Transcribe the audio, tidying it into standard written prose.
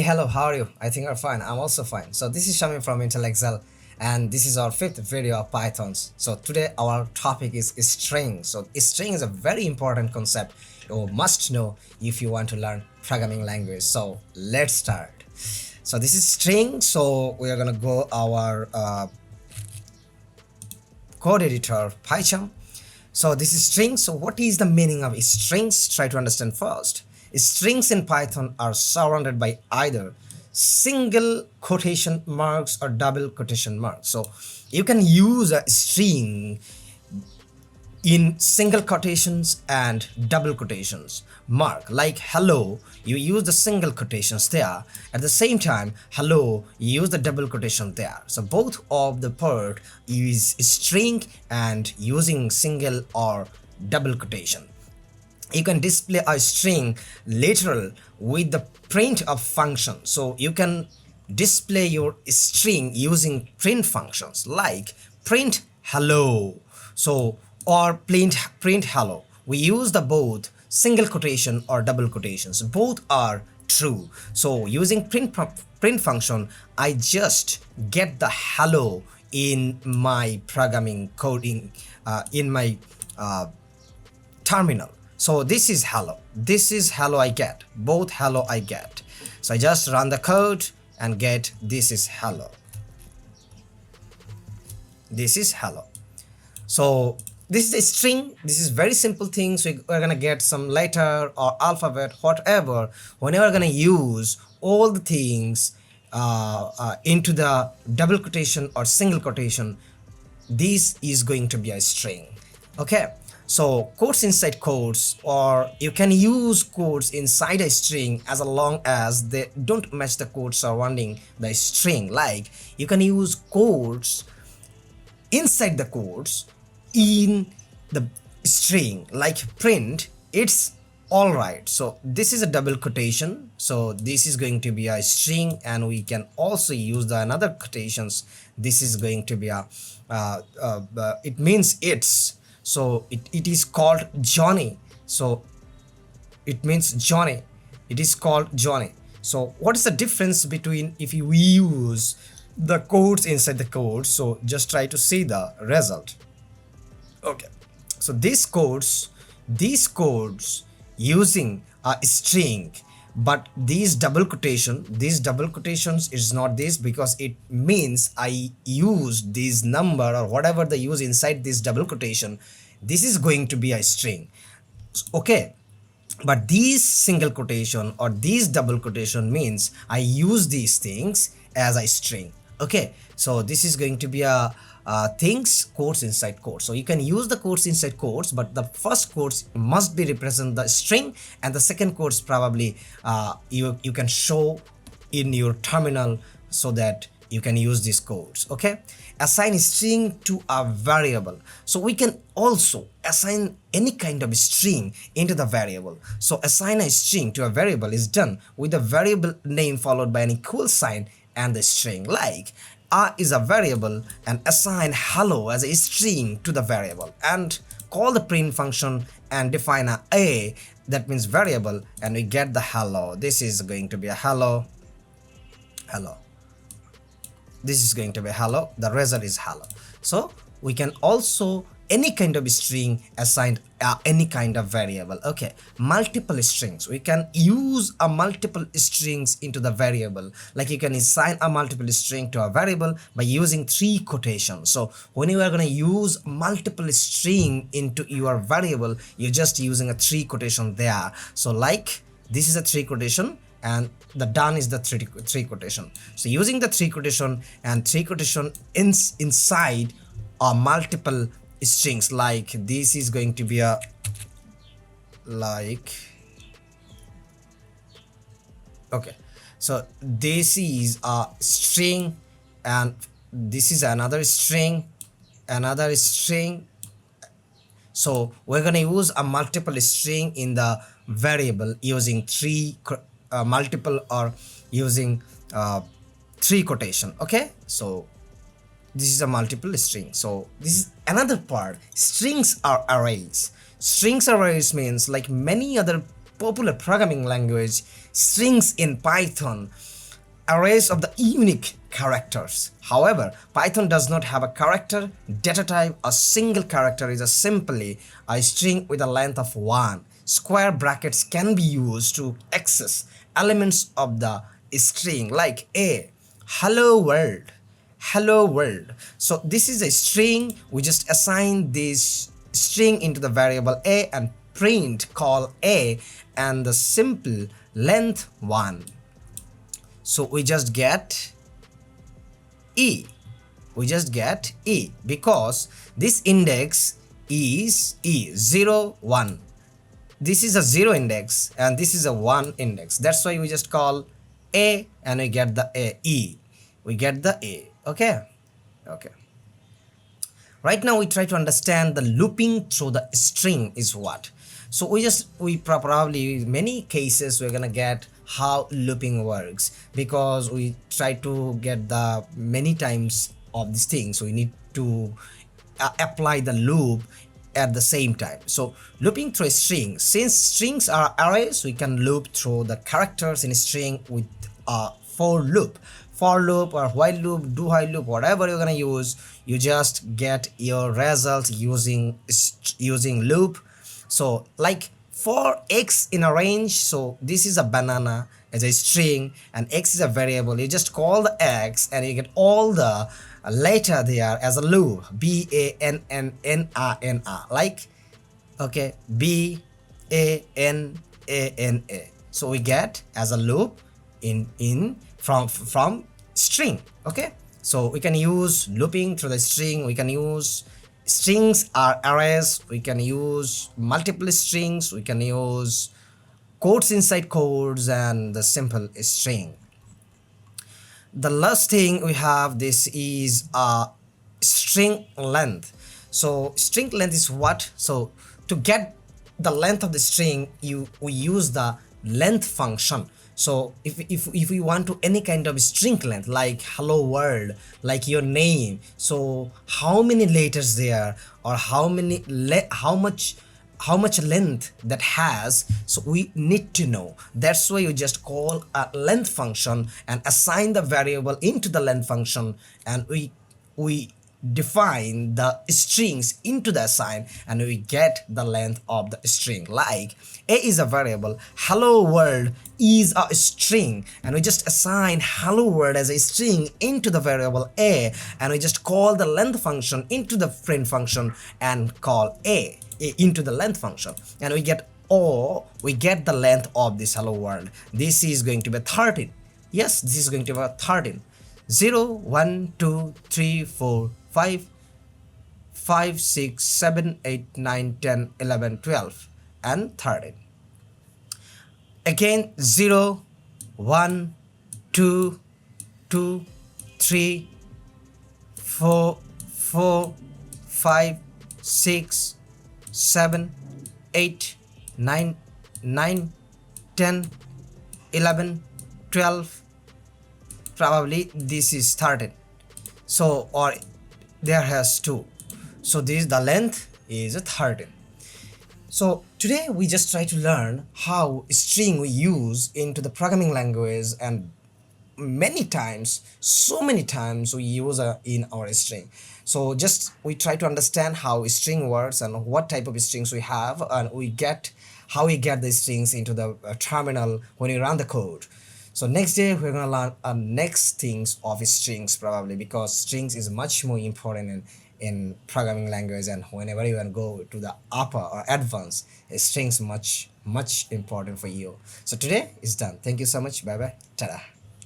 Hello, how are you? I think you're fine. I'm also fine. So this is Shami from intelixel, and this is our fifth video of Pythons. So today our topic is string. So string is a very important concept you must know if you want to learn programming language. So let's start. So this is string. So we are gonna go our code editor Python. So this is string. So what is the meaning of strings? Try to understand first. Strings in Python are surrounded by either single quotation marks or double quotation marks. So you can use a string in single quotations and double quotations mark. Like hello, you use the single quotations there. At the same time, hello, you use the double quotation there. So both of the part is string and using single or double quotation. You can display a string literal with the print of function. So you can display your string using print functions like print hello, so or print hello. We use the both single quotation or double quotations, both are true. So using print function, I just get the hello in my programming coding in my terminal. So this is hello I get, both hello I get. So I just run the code and get this is hello. So this is a string. This is very simple thing. So we're gonna get some letter or alphabet, whatever. Whenever we're gonna use all the things into the double quotation or single quotation, this is going to be a string. Okay. So quotes inside quotes, or you can use quotes inside a string as long as they don't match the quotes surrounding the string. Like you can use quotes inside the quotes in the string, like print, it's all right. So this is a double quotation, so this is going to be a string, and we can also use the another quotations. This is going to be a it means it's. So it is called Johnny. So it means Johnny. It is called Johnny. So what is the difference between if you use the quotes inside the quotes? So just try to see the result. Okay. So these codes using a string, but these double quotations is not this, because it means I use this number or whatever they use inside this double quotation. This is going to be a string. Okay. But these single quotation or these double quotation means I use these things as a string. Okay. So this is going to be a things quotes inside quotes. So you can use the quotes inside quotes, but the first quotes must be represent the string, and the second quotes probably you can show in your terminal so that you can use these codes. Okay. Assign string to a variable. So we can also assign any kind of string into the variable. So assign a string to a variable is done with the variable name followed by an equal sign and the string. Like is a variable, and assign hello as a string to the variable, and call the print function and define a that means variable, and we get the hello. This is going to be a hello. This is going to be hello. The result is hello. So we can also any kind of string assigned any kind of variable. Okay. Multiple strings, we can use a multiple strings into the variable. Like you can assign a multiple string to a variable by using three quotations. So when you are going to use multiple string into your variable, you're just using a three quotation there. So like this is a three quotation, and the done is the three quotation. So using the three quotation and three quotation inside are multiple strings, like this is going to be a like. Okay, so this is a string, and this is another string. So we're gonna use a multiple string in the variable using multiple or using three quotation. Okay. So this is a multiple string. So this is another part. Strings are arrays. Strings arrays means like many other popular programming language, strings in Python, arrays of the unique characters. However, Python does not have a character data type. A single character is simply a string with a length of 1. Square brackets can be used to access elements of the string like a hello world, hello world. So this is a string. We just assign this string into the variable a and print call a and the simple length 1. So we just get e. We just get e because this index is e 0 1. This is a 0 index and this is a 1 index. That's why we just call a and we get the a e. We get the a. Okay. Right now we try to understand the looping through the string is what. So we probably many cases we're gonna get how looping works because we try to get the many times of this thing. So we need to apply the loop at the same time. So looping through a string, since strings are arrays, we can loop through the characters in a string with a for loop or while loop, do while loop, whatever you're gonna use. You just get your result using loop. So like for x in a range, so this is a banana as a string and x is a variable. You just call the x and you get all the letter there as a loop, b-a-n-n-n-a-n-a, like okay, b-a-n-a-n-a. so we get as a loop in from string. Okay, so we can use looping through the string. We can use strings are arrays. We can use multiple strings. We can use quotes inside quotes and the simple string. The last thing we have, this is a string length. So string length is what? So to get the length of the string, we use the length function. So if we want to any kind of string length like hello world, like your name, so how many letters there or how much length that has, so we need to know. That's why you just call a length function and assign the variable into the length function, and we define the strings into the assign and we get the length of the string. Like a is a variable, hello world is a string, and we just assign hello world as a string into the variable a, and we just call the length function into the print function and call a into the length function, and we get the length of this hello world. This is going to be 13. Yes, this is going to be 13. 0 1 2 3 4 5 5 6 7 8 9 10 11 12 and 13. Again 0 1 2 2 3 4 4 5 6 7 8 9 9 10 11 12. Probably this is 13. So or there has 2. So this the length is 13. So today we just try to learn how string we use into the programming language, and so many times we use in our string. So just we try to understand how string works and what type of strings we have, and how we get the strings into the terminal when we run the code. So next day we're gonna learn next things of strings, probably because strings is much more important in programming language, and whenever you want to go to the upper or advanced, strings much important for you. So today is done. Thank you so much. Bye bye. Ta-da.